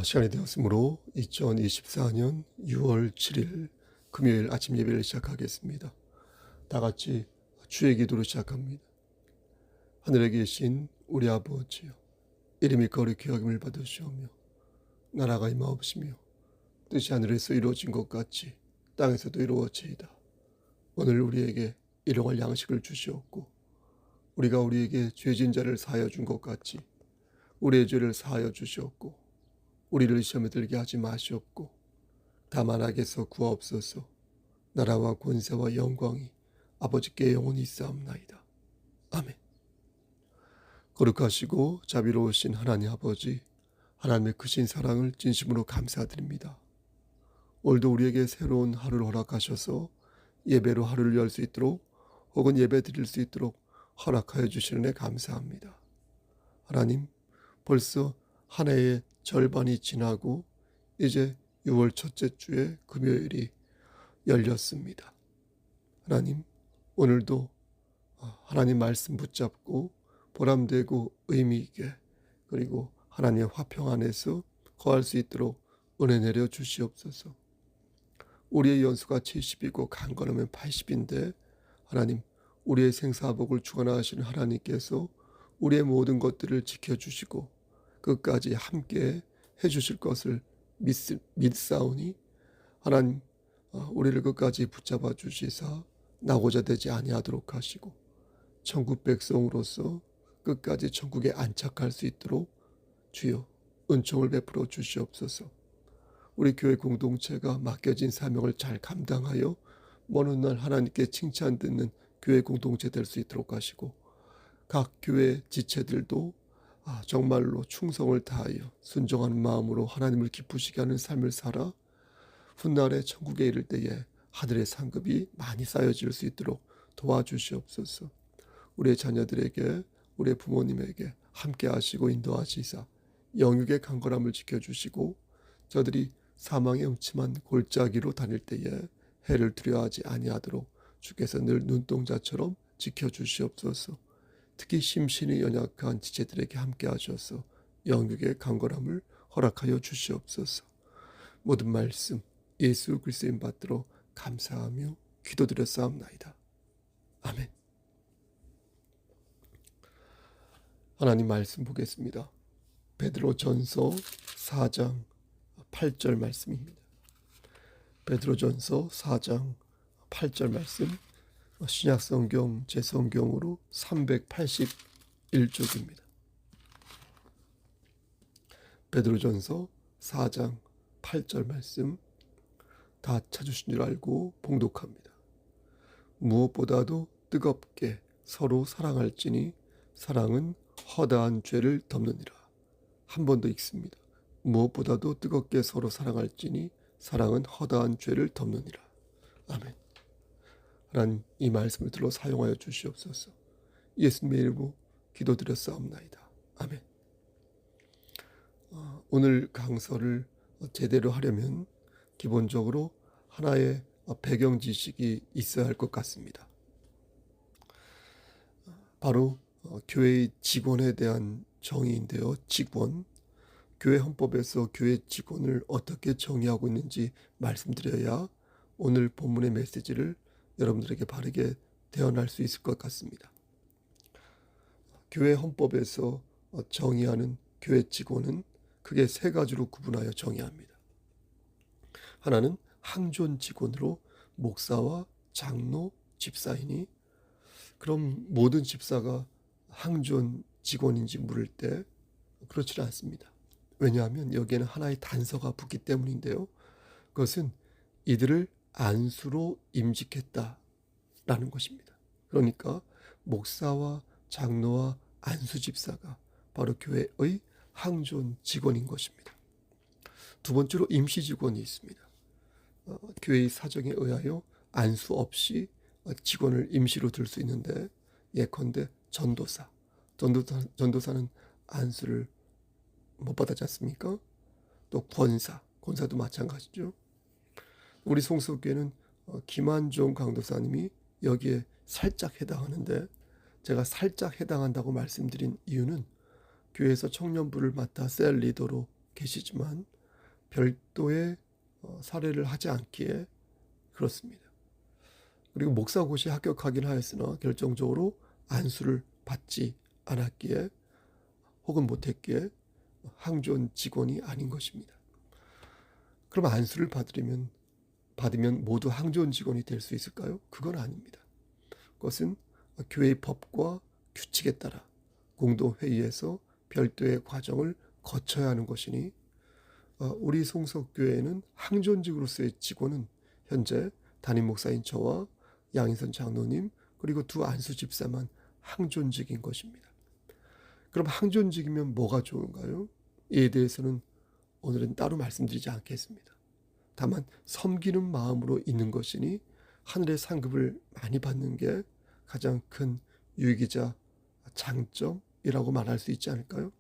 시간이 되었으므로 2024년 6월 7일 금요일 아침 예배를 시작하겠습니다. 다 같이 주의 기도로 시작합니다. 하늘에 계신 우리 아버지여, 이름이 거룩히 여김을 받으시오며 나라가 임하옵시며 뜻이 하늘에서 이루어진 것 같이 땅에서도 이루어지이다. 오늘 우리에게 일용할 양식을 주시옵고 우리가 우리에게 죄진 자를 사하여 준 것 같이 우리의 죄를 사하여 주시옵고 우리를 시험에 들게 하지 마시옵고 다만 악에서 구하옵소서. 나라와 권세와 영광이 아버지께 영원히 있사옵나이다. 아멘. 거룩하시고 자비로우신 하나님 아버지, 하나님의 크신 사랑을 진심으로 감사드립니다. 오늘도 우리에게 새로운 하루를 허락하셔서 예배로 하루를 열 수 있도록 혹은 예배 드릴 수 있도록 허락하여 주시는 데 감사합니다. 하나님, 벌써 한 해의 절반이 지나고 이제 6월 첫째 주의 금요일이 열렸습니다. 하나님, 오늘도 하나님 말씀 붙잡고 보람되고 의미있게 그리고 하나님의 화평 안에서 거할 수 있도록 은혜 내려 주시옵소서. 우리의 연수가 70이고 강건하면 80인데 하나님, 우리의 생사복을 주관하시는 하나님께서 우리의 모든 것들을 지켜주시고 끝까지 함께 해주실 것을 믿사오니 하나님, 우리를 끝까지 붙잡아 주시사 나고자 되지 아니하도록 하시고 천국 백성으로서 끝까지 천국에 안착할 수 있도록 주여 은총을 베풀어 주시옵소서. 우리 교회 공동체가 맡겨진 사명을 잘 감당하여 먼 훗날 하나님께 칭찬 듣는 교회 공동체 될 수 있도록 하시고 각 교회 지체들도 정말로 충성을 다하여 순종하는 마음으로 하나님을 기쁘시게 하는 삶을 살아 훗날에 천국에 이를 때에 하늘의 상급이 많이 쌓여질 수 있도록 도와주시옵소서. 우리의 자녀들에게 우리의 부모님에게 함께 하시고 인도하시사 영육의 강건함을 지켜주시고 저들이 사망의 음침한 골짜기로 다닐 때에 해를 두려워하지 아니하도록 주께서 늘 눈동자처럼 지켜주시옵소서. 특히 심신이 연약한 지체들에게 함께 하셔서 영육의 강건함을 허락하여 주시옵소서. 모든 말씀 예수 그리스도인 받들어 감사하며 기도드렸사옵나이다. 아멘. 하나님 말씀 보겠습니다. 베드로전서 4장 8절 말씀입니다. 베드로전서 4장 8절 말씀, 신약성경 제성경으로 381쪽입니다. 베드로전서 4장 8절 말씀 다 찾으신 줄 알고 봉독합니다. 무엇보다도 뜨겁게 서로 사랑할지니 사랑은 허다한 죄를 덮느니라. 한 번 더 읽습니다. 무엇보다도 뜨겁게 서로 사랑할지니 사랑은 허다한 죄를 덮느니라. 아멘. 하나님, 이 말씀을 들어 사용하여 주시옵소서. 예수님의 이름으로 기도드렸사옵나이다. 아멘. 오늘 강서를 제대로 하려면 기본적으로 하나의 배경 지식이 있어야 할 것 같습니다. 바로 교회의 직원에 대한 정의인데요. 직원. 교회 헌법에서 교회 직원을 어떻게 정의하고 있는지 말씀드려야 오늘 본문의 메시지를 여러분들에게 바르게 대언할 수 있을 것 같습니다. 교회 헌법에서 정의하는 교회 직원은 크게 세 가지로 구분하여 정의합니다. 하나는 항존 직원으로 목사와 장로, 집사이니, 그럼 모든 집사가 항존 직원인지 물을 때 그렇지 않습니다. 왜냐하면 여기에는 하나의 단서가 붙기 때문인데요. 그것은 이들을 안수로 임직했다라는 것입니다. 그러니까 목사와 장로와 안수 집사가 바로 교회의 항존 직원인 것입니다. 두 번째로 임시 직원이 있습니다. 교회의 사정에 의하여 안수 없이 직원을 임시로 들 수 있는데 예컨대 전도사는 안수를 못 받았지 않습니까? 또 권사도 마찬가지죠. 우리 송수교회는 김한종 강도사님이 여기에 살짝 해당하는데 제가 살짝 해당한다고 말씀드린 이유는 교회에서 청년부를 맡아 셀 리더로 계시지만 별도의 사례를 하지 않기에 그렇습니다. 그리고 목사고시 합격하긴 하였으나 결정적으로 안수를 받지 않았기에 혹은 못했기에 항존 직원이 아닌 것입니다. 그럼 안수를 받으면 모두 항존 직원이 될 수 있을까요? 그건 아닙니다. 그것은 교회의 법과 규칙에 따라 공동회의에서 별도의 과정을 거쳐야 하는 것이니 우리 송석교회에는 항존직으로서의 직원은 현재 담임 목사인 저와 양인선 장로님 그리고 두 안수 집사만 항존직인 것입니다. 그럼 항존직이면 뭐가 좋은가요? 이에 대해서는 오늘은 따로 말씀드리지 않겠습니다. 다만 섬기는 마음으로 있는 것이니 하늘의 상급을 많이 받는 게 가장 큰 유익이자 장점이라고 말할 수 있지 않을까요?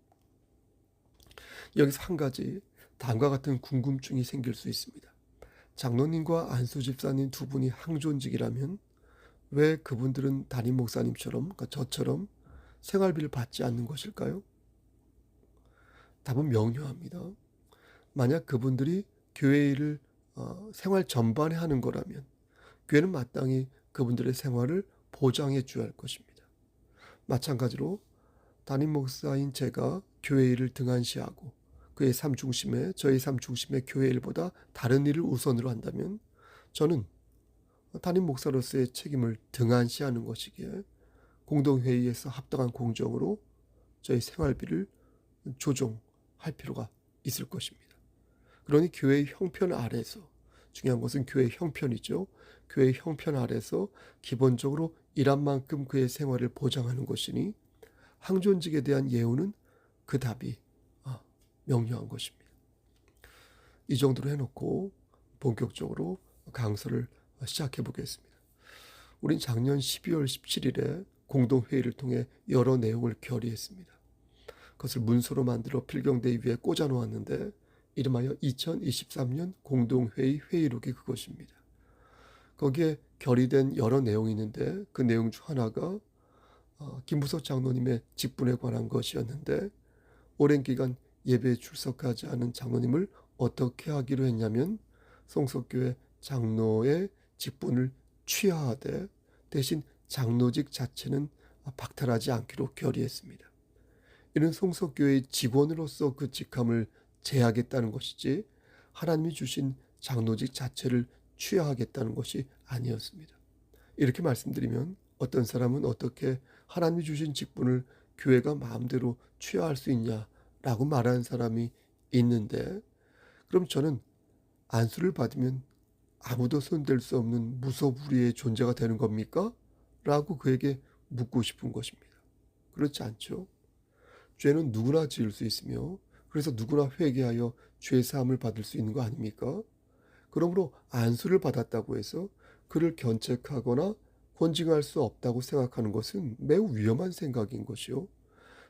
여기서 한 가지 다음과 같은 궁금증이 생길 수 있습니다. 장로님과 안수 집사님 두 분이 항존직이라면 왜 그분들은 담임 목사님처럼 그러니까 저처럼 생활비를 받지 않는 것일까요? 답은 명료합니다. 만약 그분들이 교회 일을 생활 전반에 하는 거라면 교회는 마땅히 그분들의 생활을 보장해 줘야 할 것입니다. 마찬가지로 담임 목사인 제가 교회 일을 등한시하고 그의 삶 중심에 저의 삶 중심에 교회 일보다 다른 일을 우선으로 한다면 저는 담임 목사로서의 책임을 등한시하는 것이기에 공동회의에서 합당한 공정으로 저희 생활비를 조정할 필요가 있을 것입니다. 그러니 교회의 형편 아래서 중요한 것은 교회의 형편이죠. 교회의 형편 아래서 기본적으로 일한 만큼 그의 생활을 보장하는 것이니 항존직에 대한 예우는 그 답이 명료한 것입니다. 이 정도로 해놓고 본격적으로 강서를 시작해 보겠습니다. 우린 작년 12월 17일에 공동회의를 통해 여러 내용을 결의했습니다. 그것을 문서로 만들어 필경대회 위에 꽂아 놓았는데 이름하여 2023년 공동회의 회의록이 그것입니다. 거기에 결의된 여러 내용이 있는데 그 내용 중 하나가 김부석 장로님의 직분에 관한 것이었는데 오랜 기간 예배에 출석하지 않은 장로님을 어떻게 하기로 했냐면 송석교회 장로의 직분을 취하하되 대신 장로직 자체는 박탈하지 않기로 결의했습니다. 이는 송석교회의 직원으로서 그 직함을 제하겠다는 것이지 하나님이 주신 장로직 자체를 취하하겠다는 것이 아니었습니다. 이렇게 말씀드리면 어떤 사람은 어떻게 하나님이 주신 직분을 교회가 마음대로 취하할 수 있냐라고 말하는 사람이 있는데 그럼 저는 안수를 받으면 아무도 손댈 수 없는 무소불위의 존재가 되는 겁니까? 라고 그에게 묻고 싶은 것입니다. 그렇지 않죠. 죄는 누구나 지을 수 있으며 그래서 누구나 회개하여 죄사함을 받을 수 있는 거 아닙니까? 그러므로 안수를 받았다고 해서 그를 견책하거나 권징할 수 없다고 생각하는 것은 매우 위험한 생각인 것이요.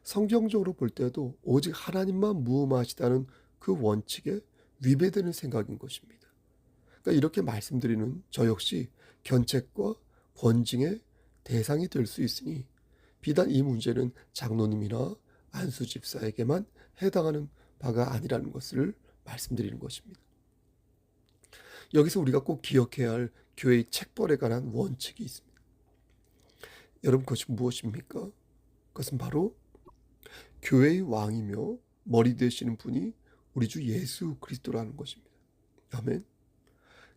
성경적으로 볼 때도 오직 하나님만 무음하시다는 그 원칙에 위배되는 생각인 것입니다. 그러니까 이렇게 말씀드리는 저 역시 견책과 권징의 대상이 될 수 있으니 비단 이 문제는 장로님이나 안수 집사에게만 해당하는 바가 아니라는 것을 말씀드리는 것입니다. 여기서 우리가 꼭 기억해야 할 교회의 책벌에 관한 원칙이 있습니다. 여러분 그것이 무엇입니까? 그것은 바로 교회의 왕이며 머리 되시는 분이 우리 주 예수 그리스도라는 것입니다. 아멘.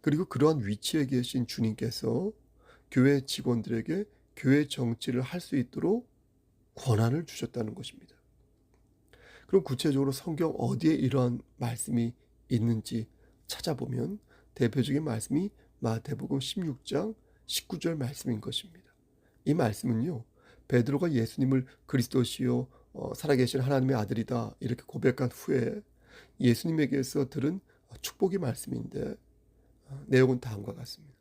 그리고 그러한 위치에 계신 주님께서 교회 직원들에게 교회 정치를 할 수 있도록 권한을 주셨다는 것입니다. 그럼 구체적으로 성경 어디에 이러한 말씀이 있는지 찾아보면 대표적인 말씀이 마태복음 16장 19절 말씀인 것입니다. 이 말씀은요. 베드로가 예수님을 그리스도시요 살아계신 하나님의 아들이다 이렇게 고백한 후에 예수님에게서 들은 축복의 말씀인데 내용은 다음과 같습니다.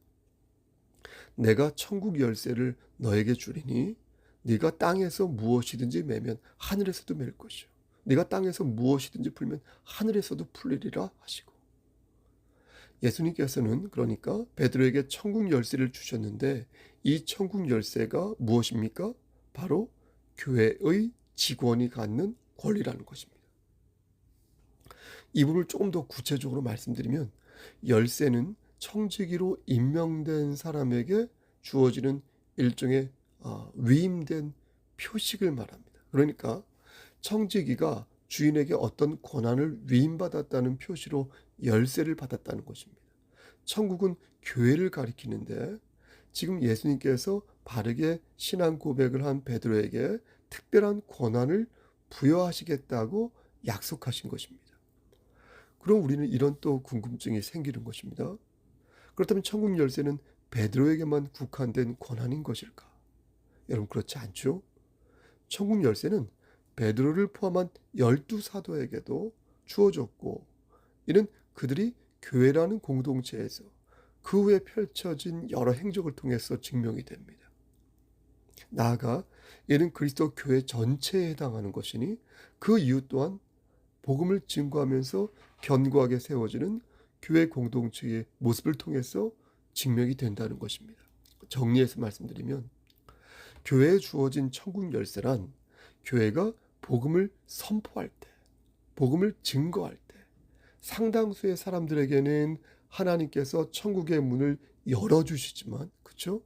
내가 천국 열쇠를 너에게 주리니 네가 땅에서 무엇이든지 매면 하늘에서도 맬 것이요 네가 땅에서 무엇이든지 풀면 하늘에서도 풀리리라 하시고 예수님께서는 그러니까 베드로에게 천국 열쇠를 주셨는데 이 천국 열쇠가 무엇입니까? 바로 교회의 직원이 갖는 권리라는 것입니다. 이 부분을 조금 더 구체적으로 말씀드리면 열쇠는 청지기로 임명된 사람에게 주어지는 일종의 위임된 표식을 말합니다. 그러니까 청지기가 주인에게 어떤 권한을 위임받았다는 표시로 열쇠를 받았다는 것입니다. 천국은 교회를 가리키는데 지금 예수님께서 바르게 신앙 고백을 한 베드로에게 특별한 권한을 부여하시겠다고 약속하신 것입니다. 그럼 우리는 이런 또 궁금증이 생기는 것입니다. 그렇다면 천국 열쇠는 베드로에게만 국한된 권한인 것일까? 여러분 그렇지 않죠? 천국 열쇠는 베드로를 포함한 12사도에게도 주어졌고 이는 그들이 교회라는 공동체에서 그 후에 펼쳐진 여러 행적을 통해서 증명이 됩니다. 나아가 이는 그리스도 교회 전체에 해당하는 것이니 그 이유 또한 복음을 증거하면서 견고하게 세워지는 교회 공동체의 모습을 통해서 증명이 된다는 것입니다. 정리해서 말씀드리면 교회에 주어진 천국 열쇠란 교회가 복음을 선포할 때, 복음을 증거할 때 상당수의 사람들에게는 하나님께서 천국의 문을 열어주시지만, 그렇죠?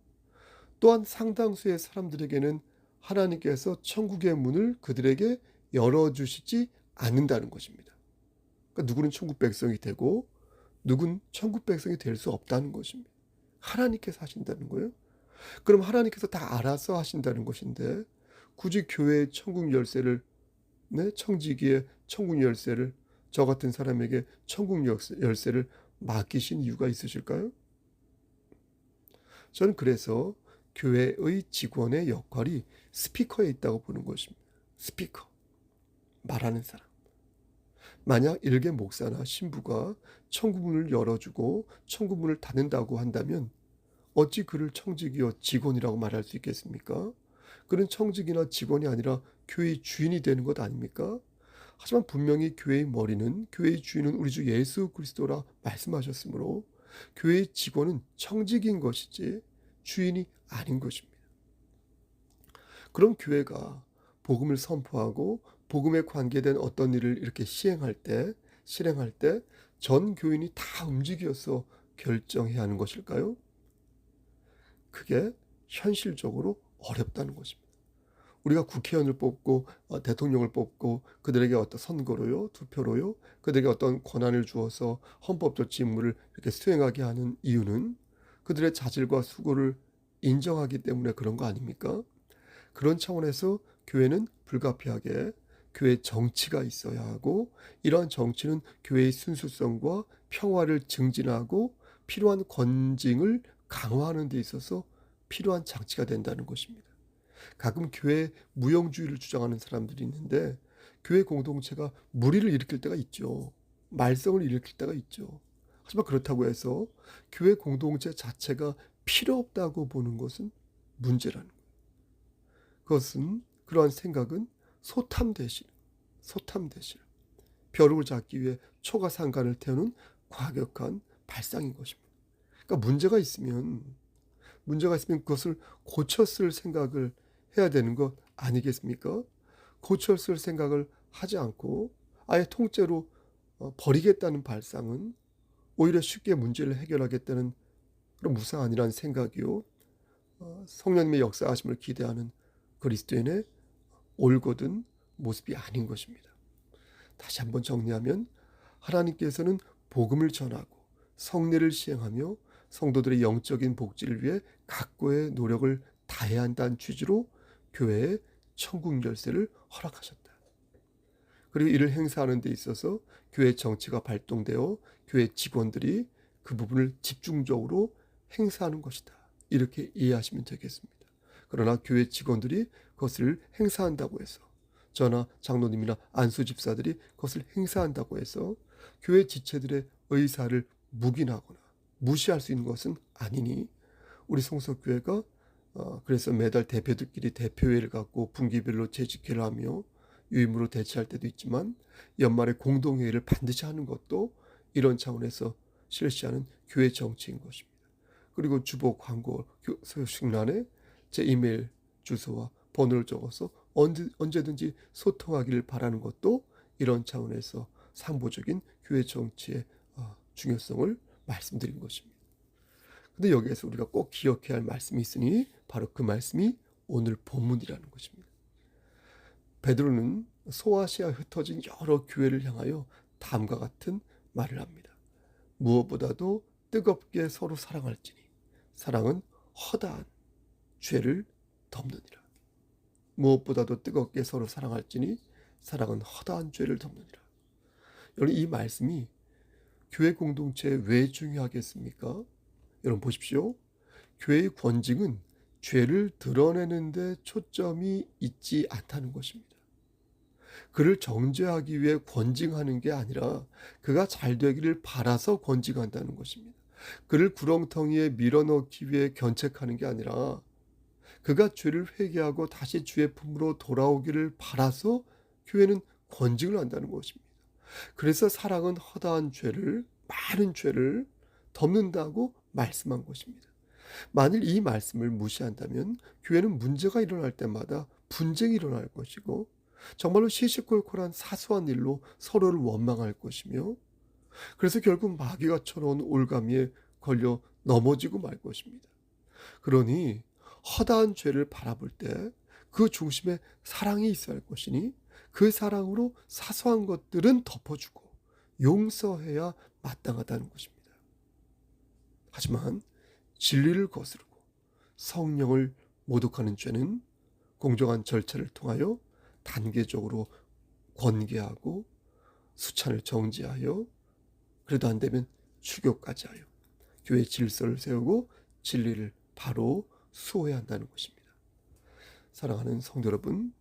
또한 상당수의 사람들에게는 하나님께서 천국의 문을 그들에게 열어주시지 않는다는 것입니다. 그러니까 누구는 천국 백성이 되고 누군 천국 백성이 될 수 없다는 것입니다. 하나님께서 하신다는 거예요. 그럼 하나님께서 다 알아서 하신다는 것인데 굳이 교회의 천국 열쇠를, 청지기의 천국 열쇠를 저 같은 사람에게 천국 열쇠를 맡기신 이유가 있으실까요? 저는 그래서 교회의 직원의 역할이 스피커에 있다고 보는 것입니다. 스피커, 말하는 사람. 만약 일개 목사나 신부가 천국문을 열어주고 천국문을 닫는다고 한다면 어찌 그를 청직이여 직원이라고 말할 수 있겠습니까? 그는 청직이나 직원이 아니라 교회의 주인이 되는 것 아닙니까? 하지만 분명히 교회의 머리는, 교회의 주인은 우리 주 예수 그리스도라 말씀하셨으므로 교회의 직원은 청직인 것이지 주인이 아닌 것입니다. 그럼 교회가 복음을 선포하고 복음에 관계된 어떤 일을 이렇게 실행할 때 전 교인이 다 움직여서 결정해야 하는 것일까요? 그게 현실적으로 어렵다는 것입니다. 우리가 국회의원을 뽑고 대통령을 뽑고 그들에게 어떤 선거로요, 투표로요, 그들에게 어떤 권한을 주어서 헌법적 직무를 이렇게 수행하게 하는 이유는 그들의 자질과 수고를 인정하기 때문에 그런 거 아닙니까? 그런 차원에서 교회는 불가피하게 교회 정치가 있어야 하고 이러한 정치는 교회의 순수성과 평화를 증진하고 필요한 건징을 강화하는 데 있어서 필요한 장치가 된다는 것입니다. 가끔 교회 무용주의를 주장하는 사람들이 있는데 교회 공동체가 무리를 일으킬 때가 있죠. 말썽을 일으킬 때가 있죠. 하지만 그렇다고 해서 교회 공동체 자체가 필요 없다고 보는 것은 문제라는 거예요. 그것은, 그러한 생각은 소탐 대실, 벼룩을 잡기 위해 초가상간을 태우는 과격한 발상인 것입니다. 그러니까 문제가 있으면 그것을 고쳤을 생각을 해야 되는 것 아니겠습니까? 고쳤을 생각을 하지 않고 아예 통째로 버리겠다는 발상은 오히려 쉽게 문제를 해결하겠다는 그런 무사안이라는 생각이요. 성령님의 역사하심을 기대하는 그리스도인의 올곧은 모습이 아닌 것입니다. 다시 한번 정리하면 하나님께서는 복음을 전하고 성례를 시행하며 성도들의 영적인 복지를 위해 각고의 노력을 다해야 한다는 취지로 교회에 천국 열쇠를 허락하셨다. 그리고 이를 행사하는 데 있어서 교회 정치가 발동되어 교회 직원들이 그 부분을 집중적으로 행사하는 것이다. 이렇게 이해하시면 되겠습니다. 그러나 교회 직원들이 그것을 행사한다고 해서, 저나 장로님이나 안수 집사들이 그것을 행사한다고 해서 교회 지체들의 의사를 묵인하거나 무시할 수 있는 것은 아니니 우리 성서교회가 그래서 매달 대표들끼리 대표회를 갖고 분기별로 재직회를 하며 유임으로 대치할 때도 있지만 연말에 공동회의를 반드시 하는 것도 이런 차원에서 실시하는 교회 정치인 것입니다. 그리고 주보 광고 소식란에 제 이메일 주소와 번호를 적어서 언제든지 소통하기를 바라는 것도 이런 차원에서 상보적인 교회 정치의 중요성을 말씀드린 것입니다. 근데 여기에서 우리가 꼭 기억해야 할 말씀이 있으니 바로 그 말씀이 오늘 본문이라는 것입니다. 베드로는 소아시아에 흩어진 여러 교회를 향하여 다음과 같은 말을 합니다. 무엇보다도 뜨겁게 서로 사랑할지니 사랑은 허다한 죄를 덮느니라. 무엇보다도 뜨겁게 서로 사랑할지니 사랑은 허다한 죄를 덮느니라. 여러분, 이 말씀이 교회 공동체에 왜 중요하겠습니까? 여러분 보십시오. 교회의 권징은 죄를 드러내는 데 초점이 있지 않다는 것입니다. 그를 정죄하기 위해 권징하는 게 아니라 그가 잘 되기를 바라서 권징한다는 것입니다. 그를 구렁텅이에 밀어넣기 위해 견책하는 게 아니라 그가 죄를 회개하고 다시 주의 품으로 돌아오기를 바라서 교회는 권징을 한다는 것입니다. 그래서 사랑은 허다한 죄를, 많은 죄를 덮는다고 말씀한 것입니다. 만일 이 말씀을 무시한다면 교회는 문제가 일어날 때마다 분쟁이 일어날 것이고 정말로 시시콜콜한 사소한 일로 서로를 원망할 것이며 그래서 결국 마귀가 쳐놓은 올가미에 걸려 넘어지고 말 것입니다. 그러니 허다한 죄를 바라볼 때 그 중심에 사랑이 있어야 할 것이니 그 사랑으로 사소한 것들은 덮어주고 용서해야 마땅하다는 것입니다. 하지만 진리를 거스르고 성령을 모독하는 죄는 공정한 절차를 통하여 단계적으로 권계하고 수찬을 정지하여 그래도 안 되면 추교까지 하여 교회 질서를 세우고 진리를 바로 수호해야 한다는 것입니다. 사랑하는 성도 여러분,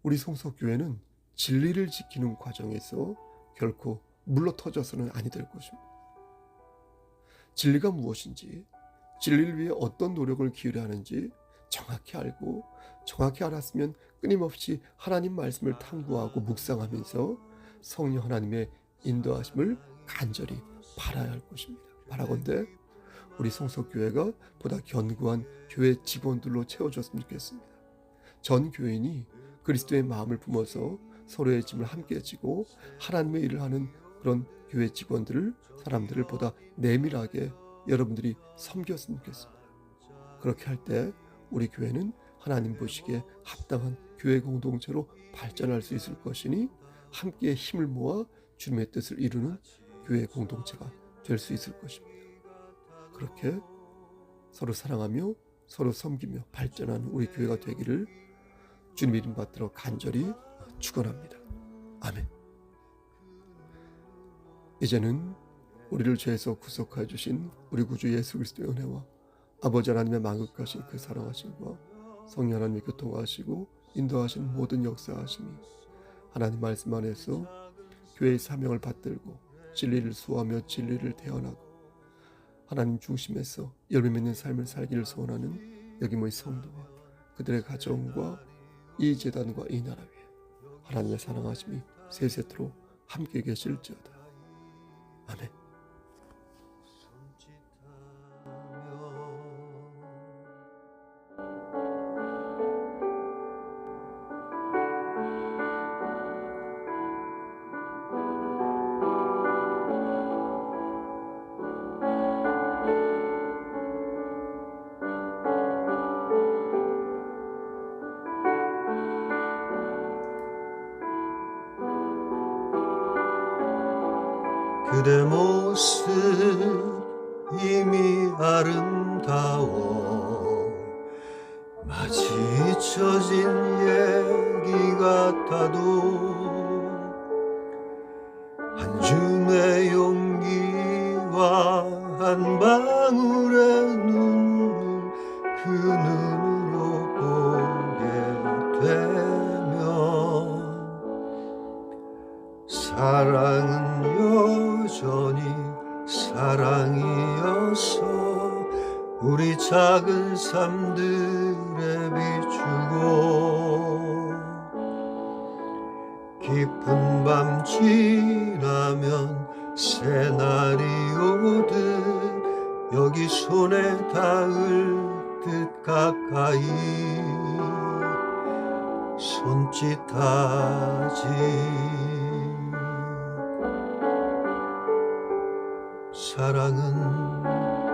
우리 성서교회는 진리를 지키는 과정에서 결코 물러터져서는 아니 될 것입니다. 진리가 무엇인지, 진리를 위해 어떤 노력을 기울여야 하는지 정확히 알고 정확히 알았으면 끊임없이 하나님 말씀을 탐구하고 묵상하면서 성령 하나님의 인도하심을 간절히 바라야 할 것입니다. 바라건대 우리 성서교회가 보다 견고한 교회 직원들로 채워졌으면 좋겠습니다. 전 교인이 그리스도의 마음을 품어서 서로의 짐을 함께 지고 하나님의 일을 하는 그런 교회 직원들을, 사람들을 보다 내밀하게 여러분들이 섬겼으면 좋겠습니다. 그렇게 할 때 우리 교회는 하나님 보시기에 합당한 교회 공동체로 발전할 수 있을 것이니 함께 힘을 모아 주님의 뜻을 이루는 교회 공동체가 될 수 있을 것입니다. 그렇게 서로 사랑하며 서로 섬기며 발전하는 우리 교회가 되기를 주님 이름 받들어 간절히 축원합니다. 아멘. 이제는 우리를 죄에서 구속하여 주신 우리 구주 예수 그리스도의 은혜와 아버지 하나님의 만극하신 그 사랑하심과 성령 하나님의 교통하시고 인도하신 모든 역사하심이 하나님 말씀 안에서 교회의 사명을 받들고 진리를 수호하며 진리를 대언하고 하나님 중심에서 열매 맺는 삶을 살기를 소원하는 여기 모인 성도와 그들의 가정과 이 재단과 이 나라 위에 하나님의 사랑하심이 세세토록 함께 계실지어다. 아멘. 그대 모습 이미 아름다워 마치 잊혀진 얘기 같아도 한 줌의 용기와 한 방울의 눈물 그 눈으로 보게 되면 사랑은 여전히 사랑이어서 우리 작은 삶들에 비추고 깊은 밤 지나면 새날이 오듯 여기 손에 닿을 듯 가까이 손짓하지 사랑은